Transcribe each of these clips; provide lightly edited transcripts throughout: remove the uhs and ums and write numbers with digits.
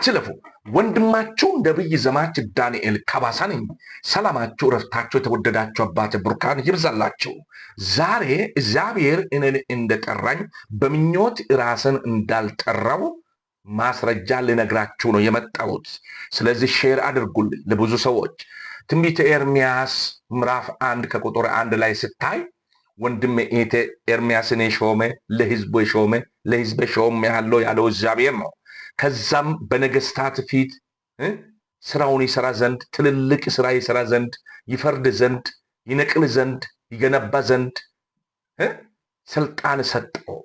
አትለፉ። ወንድማችሁ ነቢይ ዘማች ዳንኤል ከባሳ ነኝ። ሰላማችሁ ረፍታችሁ የተወደዳችሁ አባት ብሩካን ይብዛላችሁ። ዛሬ እግዚአብሔር እኔን እንደጠራኝ በምኞት ራስን እንዳልጠራው ማስረጃ ልነግራችሁ ነው የመጣሁት። ስለዚህ ሼር አድርጉልኝ ለብዙ ሰዎች። ትንቢተ ኤርምያስ ምዕራፍ 1 ከቁጥር 1 ላይ ስታይ ወንድም ኤርምያስን የሾመ ለሕዝቡ የሾመ ለሕዝብ ሾም ያለው እግዚአብሔር ነው። ከዛም በነገስታት ፊት ስራውን ይሰራ ዘንድ ትልልቅ ስራ ይሰራ ዘንድ ይፈርድ ዘንድ ይነቅል ዘንድ ይገነባ ዘንድ ስልጣን ሰጠው።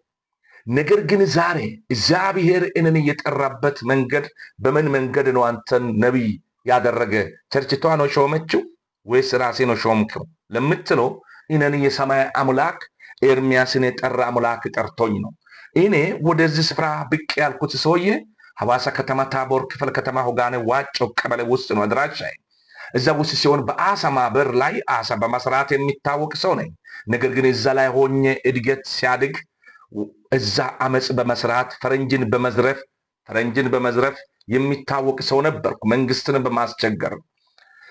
ነገር ግን ዛሬ እግዚአብሔር እኔን የጠራበት መንገድ በምን መንገድ ነው? አንተን ነቢይ ያደረገ ቸርችቷ ነው ሾመችው ወይስ ራሴ ነው ሾምከው ለምትለው እኔን የሰማይ አምላክ ኤርምያስን የጠራ አምላክ ጠርቶኝ ነው። እኔ ወደዚህ ስፍራ ብቅ ያልኩት ሰውዬ ሐዋሳ ከተማ ታቦር ክፍለ ከተማ ሆጋኔ ዋጮ ቀበሌ ውስጥ ነው አድራሻዬ። እዛ ውስጥ ሲሆን በአሳ ማህበር ላይ አሳ በመስራት የሚታወቅ ሰው ነኝ። ነገር ግን እዛ ላይ ሆኜ እድገት ሲያድግ እዛ አመጽ በመስራት ፈረንጅን በመዝረፍ የሚታወቅ ሰው ነበርኩ። መንግስትን በማስቸገር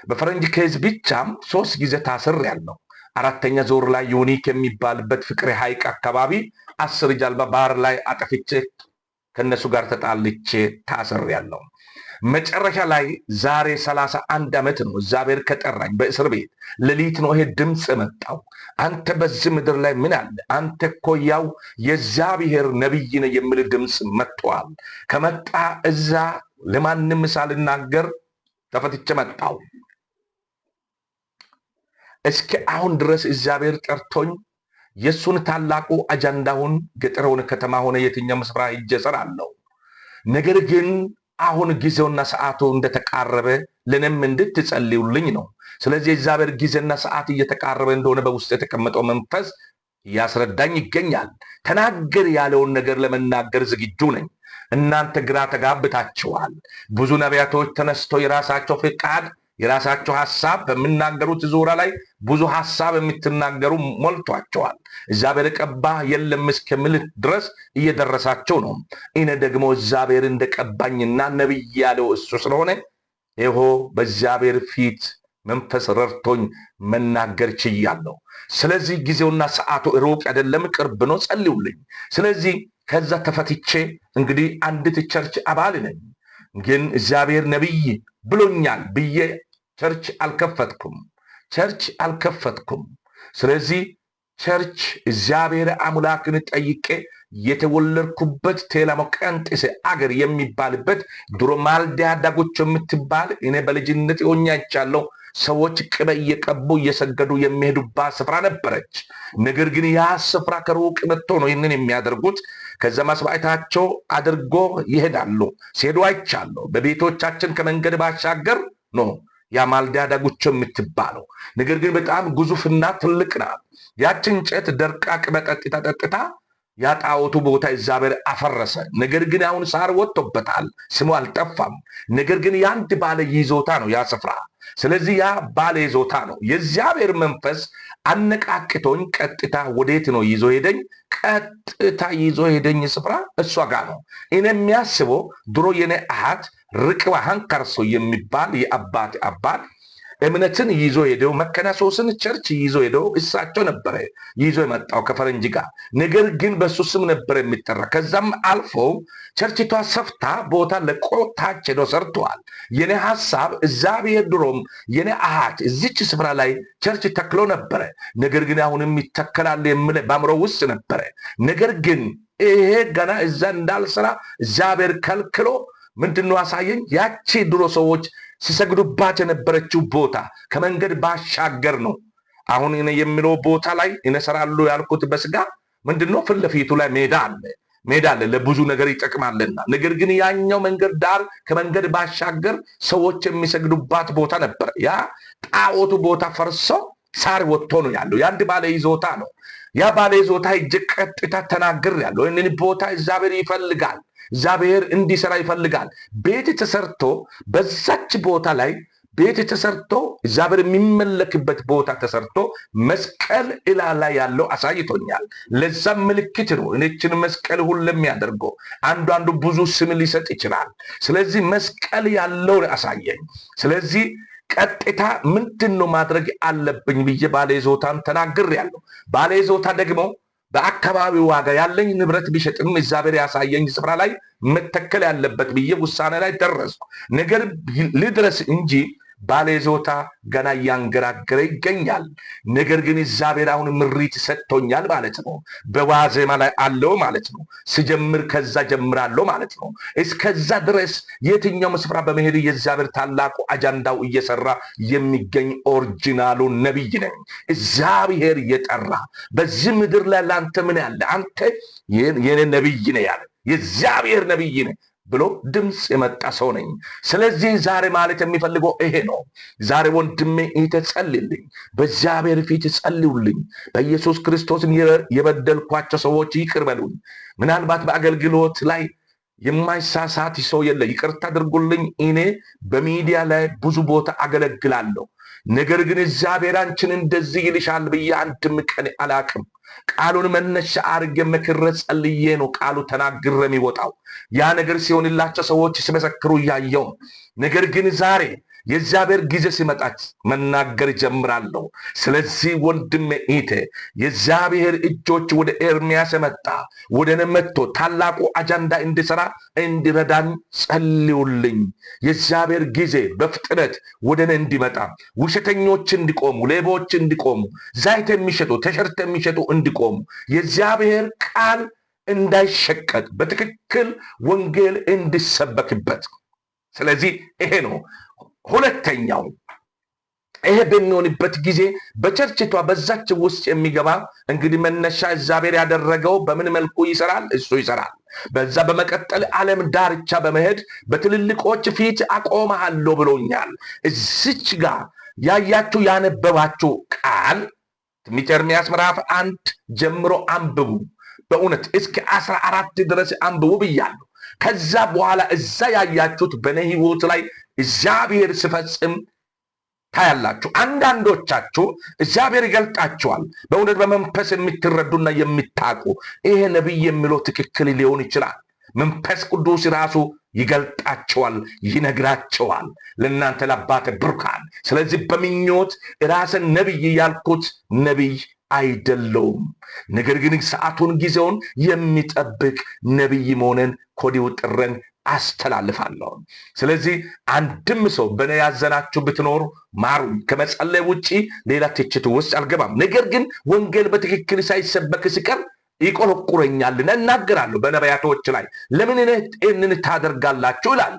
በፈረንጅ ኬዝ ብቻም 3 ጊዜ ታስሬያለሁ። 4ኛ ዞር ላይ ዩኒክ የሚባልበት ፍቅሬ ሐይቅ አካባቢ 10 ጀልባ ባህር ላይ አጠፍቼ ከነሱ ጋር ተጣልቼ ታስሬያለሁ። መጨረሻ ላይ ዛሬ 31 ዓመት ነው እግዚአብሔር ከጠራኝ በእስር ቤት ሌሊት ነው ይሄ ድምፅ መጣው። አንተ በዚህ ምድር ላይ ምን አለ? አንተ እኮ ያው የእግዚአብሔር ነቢይ ነህ የሚል ድምፅ መጥቷል። ከመጣ እዛ ለማንም ሳልናገር ተፈትቼ መጣው። እስከ አሁን ድረስ እግዚአብሔር ጠርቶኝ የሱን ታላቁ አጀንዳውን ገጠረውን ከተማ ሆነ የትኛውም ስፍራ ሄጄ እሰራለሁ። ነገር ግን አሁን ጊዜውና ሰዓቱ እንደተቃረበ ለነም እንድትጸልዩልኝ ነው። ስለዚህ የእግዚአብሔር ጊዜና ሰዓት እየተቃረበ እንደሆነ በውስጥ የተቀመጠው መንፈስ እያስረዳኝ ይገኛል። ተናገር ያለውን ነገር ለመናገር ዝግጁ ነኝ። እናንተ ግራ ተጋብታችኋል። ብዙ ነቢያቶች ተነስቶ የራሳቸው ፍቃድ የራሳቸው ሐሳብ በሚናገሩት ዙሪያ ላይ ብዙ ሐሳብ የምትናገሩ ሞልቷቸዋል። እግዚአብሔር ቀባህ የለም እስከሚል ድረስ እየደረሳቸው ነው። እኔ ደግሞ እግዚአብሔር እንደቀባኝና ነቢይ ያለው እሱ ስለሆነ ይሆ በእግዚአብሔር ፊት መንፈስ ረድቶኝ መናገር ችያለሁ። ስለዚህ ጊዜውና ሰዓቱ ሩቅ አይደለም፣ ቅርብ ነው። ጸልዩልኝ። ስለዚህ ከዛ ተፈትቼ እንግዲህ አንዲት ቸርች አባል ነኝ። ግን እግዚአብሔር ነቢይ ብሎኛል ብዬ ቸርች አልከፈትኩም። ስለዚህ ቸርች እግዚአብሔር አምላክን ጠይቄ የተወለድኩበት ቴላሞቀንጤስ አገር የሚባልበት ድሮ ማልዲያ ዳጎች የምትባል እኔ በልጅነት ሆኛቻለሁ። ሰዎች ቅቤ እየቀቡ እየሰገዱ የሚሄዱባት ስፍራ ነበረች። ነገር ግን ያ ስፍራ ከሩቅ መጥቶ ነው ይህንን የሚያደርጉት። ከዛ መስዋዕታቸው አድርጎ ይሄዳሉ። ሲሄዱ አይቻለሁ። በቤቶቻችን ከመንገድ ባሻገር ነው ያ ማልዲያ ዳጉቾ የምትባለው። ነገር ግን በጣም ግዙፍና ትልቅ ናት። ያችን እንጨት ደርቃ ቅቤ ጠጥታ ያጣወቱ ቦታ እግዚአብሔር አፈረሰ። ነገር ግን አሁን ሳር ወጥቶበታል፣ ስሙ አልጠፋም። ነገር ግን ያንድ ባለ ይዞታ ነው ያ ስፍራ። ስለዚህ ያ ባለ ይዞታ ነው። የእግዚአብሔር መንፈስ አነቃቅቶኝ ቀጥታ ወዴት ነው ይዞ ሄደኝ? ቀጥታ ይዞ ሄደኝ ስፍራ እሷ ጋር ነው። እኔ የሚያስበው ድሮ የኔ አሃት ርቅባ ሃንካርሶ የሚባል የአባት አባት እምነትን ይዞ ሄደው መከናሶስን ቸርች ይዞ ሄደው እሳቸው ነበረ ይዞ የመጣው ከፈረንጅ ጋር። ነገር ግን በሱ ስም ነበር የሚጠራ። ከዛም አልፎ ቸርችቷ ሰፍታ ቦታ ለቆ ታች ሄዶ ሰርተዋል። የኔ ሐሳብ እግዚአብሔር ድሮም የኔ አሃት እዚች ስፍራ ላይ ቸርች ተክሎ ነበረ። ነገር ግን አሁንም ይተከላል የሚል በአእምሮ ውስጥ ነበረ። ነገር ግን ይሄ ገና እዛ እንዳልሰራ እግዚአብሔር ከልክሎ ምንድነው አሳየኝ። ያቺ ድሮ ሰዎች ሲሰግዱባት የነበረችው ቦታ ከመንገድ ባሻገር ነው። አሁን እኔ የሚለው ቦታ ላይ እነሰራሉ ያልኩት በስጋ ምንድነው ፊት ለፊቱ ላይ ሜዳ አለ፣ ለብዙ ነገር ይጠቅማልና። ነገር ግን ያኛው መንገድ ዳር ከመንገድ ባሻገር ሰዎች የሚሰግዱባት ቦታ ነበር። ያ ጣዖቱ ቦታ ፈርሶ ሳር ወጥቶ ነው ያለው። ያንድ ባለ ይዞታ ነው። ያ ባለ ይዞታ እጅግ ቀጥታ ተናግር ያለው ይህንን ቦታ እግዚአብሔር ይፈልጋል። እግዚአብሔር እንዲሰራ ይፈልጋል። ቤት ተሰርቶ በዛች ቦታ ላይ ቤት ተሰርቶ እግዚአብሔር የሚመለክበት ቦታ ተሰርቶ መስቀል እላ ላይ ያለው አሳይቶኛል። ለዛም ምልክት ነው እኔችን መስቀል ሁሉም ያደርገው። አንዱ ብዙ ስም ሊሰጥ ይችላል። ስለዚህ መስቀል ያለው አሳየኝ። ስለዚህ ቀጥታ ምንድነው ማድረግ አለብኝ ብዬ ባለይዞታን ተናግሬያለሁ። ባለይዞታ ደግሞ በአካባቢው ዋጋ ያለኝ ንብረት ቢሸጥም እግዚአብሔር ያሳየኝ ስፍራ ላይ መተከል ያለበት ብዬ ውሳኔ ላይ ደረስኩ። ነገር ልድረስ እንጂ ባለይዞታ ገና እያንገራገረ ይገኛል። ነገር ግን እግዚአብሔር አሁን ምሪት ሰጥቶኛል ማለት ነው። በዋዜማ ላይ አለው ማለት ነው። ስጀምር ከዛ ጀምራለሁ ማለት ነው። እስከዛ ድረስ የትኛውም ስፍራ በመሄድ የእግዚአብሔር ታላቁ አጀንዳው እየሰራ የሚገኝ ኦሪጂናሉ ነቢይ ነኝ። እግዚአብሔር የጠራ በዚህ ምድር ላይ ለአንተ ምን ያለ? አንተ የኔ ነቢይ ነህ ያለ የእግዚአብሔር ነቢይ ነህ ብሎ ድምፅ የመጣ ሰው ነኝ። ስለዚህ ዛሬ ማለት የሚፈልገው ይሄ ነው። ዛሬ ወንድሜ ጸልይልኝ፣ በእግዚአብሔር ፊት ጸልዩልኝ። በኢየሱስ ክርስቶስን የበደልኳቸው ሰዎች ይቅር በሉኝ። ምናልባት በአገልግሎት ላይ የማይሳሳት ሰው የለ፣ ይቅርታ አድርጉልኝ። እኔ በሚዲያ ላይ ብዙ ቦታ አገለግላለሁ። ነገር ግን እግዚአብሔር አንቺን እንደዚህ ይልሻል ብዬ አንድም ቀን አላቅም። ቃሉን መነሻ አድርጌ መክሬ ጸልዬ ነው ቃሉ ተናግሬ የሚወጣው። ያ ነገር ሲሆንላቸው ሰዎች ሲመሰክሩ እያየው። ነገር ግን ዛሬ የእግዚአብሔር ጊዜ ሲመጣች መናገር ጀምራለሁ። ስለዚህ ወንድሜ እህቴ የእግዚአብሔር እጆች ወደ ኤርምያስ መጣ፣ ወደ እኔ መጥቶ ታላቁ አጀንዳ እንዲሰራ እንዲረዳን ጸልዩልኝ። የእግዚአብሔር ጊዜ በፍጥነት ወደ እኔ እንዲመጣ፣ ውሸተኞች እንዲቆሙ፣ ሌቦች እንዲቆሙ፣ ዘይት የሚሸጡ ቲሸርት የሚሸጡ እንዲቆሙ፣ የእግዚአብሔር ቃል እንዳይሸቀጥ በትክክል ወንጌል እንዲሰበክበት። ስለዚህ ይሄ ነው። ሁለተኛው ይሄ በሚሆንበት ጊዜ በቸርችቷ በዛች ውስጥ የሚገባ እንግዲህ መነሻ እግዚአብሔር ያደረገው በምን መልኩ ይሰራል? እሱ ይሰራል። በዛ በመቀጠል ዓለም ዳርቻ በመሄድ በትልልቆች ፊት አቆምሃለሁ ብሎኛል። እዚች ጋር ያያችሁ ያነበባችሁ ቃል ትንቢተ ኤርምያስ ምዕራፍ 1 ጀምሮ አንብቡ። በእውነት እስከ 14 ድረስ አንብቡ ብያለሁ። ከዛ በኋላ እዛ ያያችሁት በእኔ ሕይወት ላይ እግዚአብሔር ሲፈጽም ታያላችሁ። አንዳንዶቻችሁ እግዚአብሔር ይገልጣችኋል። በእውነት በመንፈስ የምትረዱና የምታውቁ ይሄ ነቢይ የሚለው ትክክል ሊሆን ይችላል። መንፈስ ቅዱስ ራሱ ይገልጣቸዋል፣ ይነግራቸዋል ለእናንተ ለአባተ ብሩካን። ስለዚህ በምኞት ራስን ነቢይ ያልኩት ነቢይ አይደለውም። ነገር ግን ሰዓቱን ጊዜውን የሚጠብቅ ነቢይ መሆንን ኮዲው ጥረን አስተላልፋለሁ። ስለዚህ አንድም ሰው በእኔ ያዘናችሁ ብትኖሩ ማሩኝ። ከመጸለይ ውጪ ሌላ ትችት ውስጥ አልገባም። ነገር ግን ወንጌል በትክክል ሳይሰበክ ሲቀር ይቆረቁረኛልና እናገራለሁ በነቢያቶች ላይ። ለምን ይህንን ታደርጋላችሁ ይላሉ።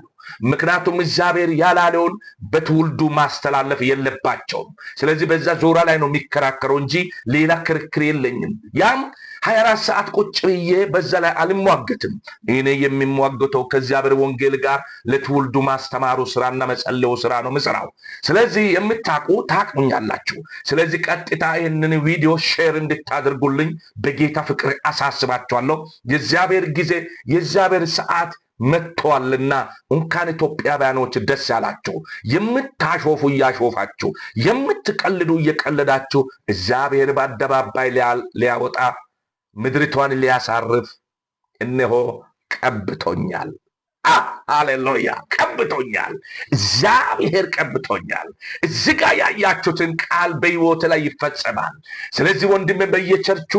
ምክንያቱም እግዚአብሔር ያላለውን በትውልዱ ማስተላለፍ የለባቸውም። ስለዚህ በዛ ዞራ ላይ ነው የሚከራከረው እንጂ ሌላ ክርክር የለኝም። ያም 24 ሰዓት ቁጭ ብዬ በዛ ላይ አልሟገትም። እኔ የሚሟገተው ከእግዚአብሔር ወንጌል ጋር ለትውልዱ ማስተማሩ ስራና መጸለዩ ስራ ነው ምሰራው። ስለዚህ የምታውቁ ታውቁኛላችሁ። ስለዚህ ቀጥታ ይህንን ቪዲዮ ሼር እንድታደርጉልኝ በጌታ ፍቅር አሳስባችኋለሁ። የእግዚአብሔር ጊዜ የእግዚአብሔር ሰዓት መጥቷልና እንኳን ኢትዮጵያውያኖች ደስ ያላችሁ። የምታሾፉ እያሾፋችሁ፣ የምትቀልዱ እየቀለዳችሁ እግዚአብሔር በአደባባይ ሊያወጣ ምድሪቷን ሊያሳርፍ እነሆ ቀብቶኛል። ሃሌሉያ! ቀብቶኛል። እግዚአብሔር ቀብቶኛል። እዚህ ጋር ያያችሁትን ቃል በሕይወት ላይ ይፈጸማል። ስለዚህ ወንድሜ በየቸርቹ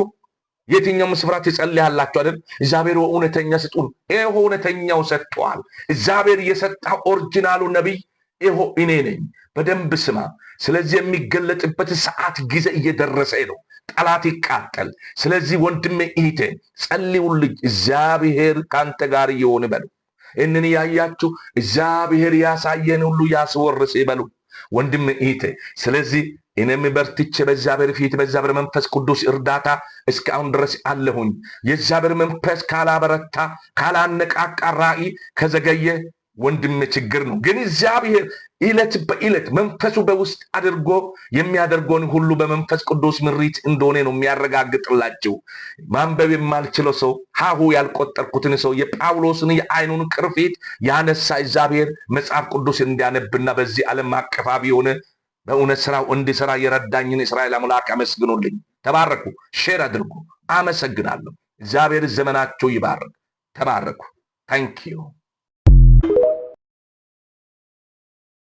የትኛውም ስፍራ ትጸልያላችሁ አይደል? እግዚአብሔር እውነተኛ ስጡን። ይሄ እውነተኛው ሰጥቷል። እግዚአብሔር የሰጠው ኦሪጂናሉ ነቢይ ይሄ እኔ ነኝ። በደንብ ስማ። ስለዚህ የሚገለጥበት ሰዓት ጊዜ እየደረሰ ነው። ጠላት ይቃጠል። ስለዚህ ወንድሜ እህቴ ጸልዩልኝ። እግዚአብሔር ካንተ ጋር ይሁን በሉ። እንን ያያችሁ እግዚአብሔር ያሳየን ሁሉ ያስወርስ ይበሉ ወንድሜ እህቴ። ስለዚህ እኔም በርትቼ በእግዚአብሔር ፊት በእግዚአብሔር መንፈስ ቅዱስ እርዳታ እስካሁን ድረስ አለሁኝ። የእግዚአብሔር መንፈስ ካላበረታ ካላነቃቃ ራእይ ከዘገየ ወንድም ችግር ነው። ግን እግዚአብሔር ዕለት በዕለት መንፈሱ በውስጥ አድርጎ የሚያደርገውን ሁሉ በመንፈስ ቅዱስ ምሪት እንደሆነ ነው የሚያረጋግጥላቸው። ማንበብ የማልችለው ሰው ሀሁ ያልቆጠርኩትን ሰው የጳውሎስን የዓይኑን ቅርፊት ያነሳ እግዚአብሔር መጽሐፍ ቅዱስ እንዲያነብና በዚህ ዓለም አቀፋቢ የሆነ በእውነት ስራው እንዲሰራ የረዳኝን እስራኤል አምላክ አመስግኑልኝ። ተባረኩ። ሼር አድርጉ። አመሰግናለሁ። እግዚአብሔር ዘመናቸው ይባርክ። ተባረኩ። ታንኪዩ